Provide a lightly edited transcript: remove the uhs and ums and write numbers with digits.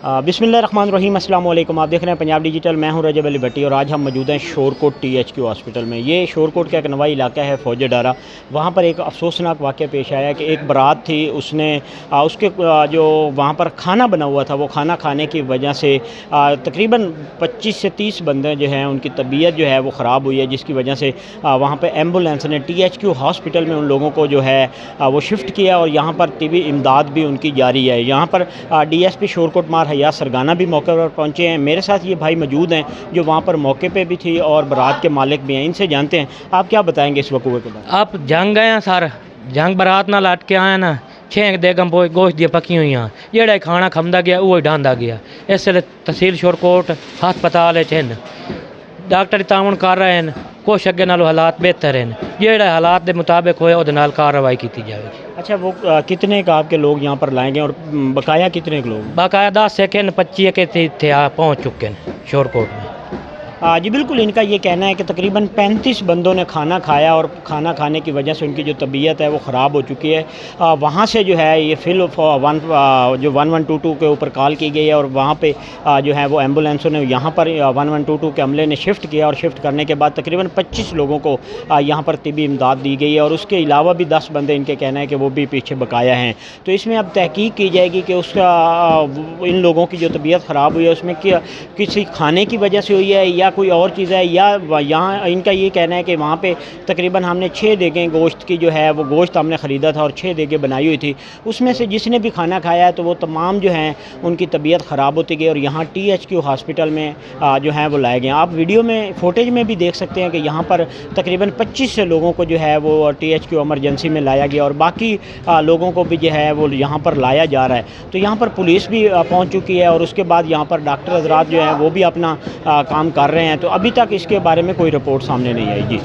बिस्मिल्लाहिर्रहमानिर्रहीम अस्सलाम वालेकुम। आप देख रहे हैं पंजाब डिजिटल। मैं हूं रजब अली भट्टी और आज हम मौजूद हैं शोरकोट THQ हॉस्पिटल में। ये शोरकोट का एक नवाई इलाका है फौज डारा। वहाँ पर एक अफसोसनाक वाक़या पेश आया कि एक बारात थी, उसने उसके जो वहाँ पर खाना बना हुआ था, वो खाना खाने की वजह से तकरीबन 25 से 30 बंदे जो हैं उनकी तबीयत जो है वो ख़राब हुई है, जिसकी वजह से वहाँ पर एम्बुलेंस ने THQ हॉस्पिटल में उन लोगों को जो है वो शिफ्ट किया और यहाँ पर तिबी इमदाद भी उनकी जारी है। यहाँ पर DSP शोरकोट मार हयात सरगाना भी मौके पर पहुँचे हैं। मेरे साथ ये भाई मौजूद हैं जो वहाँ पर मौके पे भी थी और बारात के मालिक भी हैं। इनसे जानते हैं आप क्या बताएंगे इस वक़्त के बाद। आप जंग गए हैं सर, जंग बारात ना लट के आए ना, 6 देगम गोश्त दी पकी हुई हैं, जेड़ा खाना खमदा गया वो ढांदा गया। इस वेले तहसील शोरकोट हस्पताल डॉक्टर ताउन कर रहे हैं, कुछ अगे नालों हालात बेहतर हैं, जेड़ा हालात के मुताबिक होए उहदे नाल कार्रवाई की जाएगी। अच्छा, वो कितने का आपके लोग यहाँ पर लाएंगे और बकाया कितने के लोग? बकाया 10 सेकेंड 25 के थे पहुँच चुके हैं शोरकोट में। जी बिल्कुल, इनका ये कहना है कि तकरीबन 35 बंदों ने खाना खाया और खाना खाने की वजह से उनकी जो तबीयत है वो ख़राब हो चुकी है। वहाँ से जो है ये फिल जो 1122 के ऊपर कॉल की गई है और वहाँ पे जो है वो एम्बुलेंसों ने यहाँ पर 1122 के अमले ने शिफ्ट किया और शिफ्ट करने के बाद तकरीबन 25 लोगों को यहाँ पर तिबी इमदाद दी गई है और उसके अलावा भी 10 बंदे इनके कहना है कि वो भी पीछे बकाया हैं। तो इसमें अब तहकीक की जाएगी कि उसका इन लोगों की जो तबीयत ख़राब हुई है उसमें किसी खाने की वजह से हुई है या कोई और चीज़ है, या यहाँ इनका ये कहना है कि वहाँ पे तकरीबन हमने 6 देगें गोश्त की जो है वो गोश्त हमने ख़रीदा था और 6 देगें बनाई हुई थी, उसमें से जिसने भी खाना खाया है तो वो तमाम जो हैं उनकी तबीयत ख़राब होती गई और यहाँ THQ हॉस्पिटल में जो है वो लाए गए। आप वीडियो में फुटेज में भी देख सकते हैं कि यहाँ पर तकरीबन 25 लोगों को जो है वो THQ एमरजेंसी में लाया गया और बाकी लोगों को भी जो है वो यहाँ पर लाया जा रहा है। तो यहाँ पर पुलिस भी पहुँच चुकी है और उसके बाद यहाँ पर डॉक्टर हज़रात जो हैं वो भी अपना काम कर रहे हैं। तो अभी तक इसके बारे में कोई रिपोर्ट सामने नहीं आई। जी।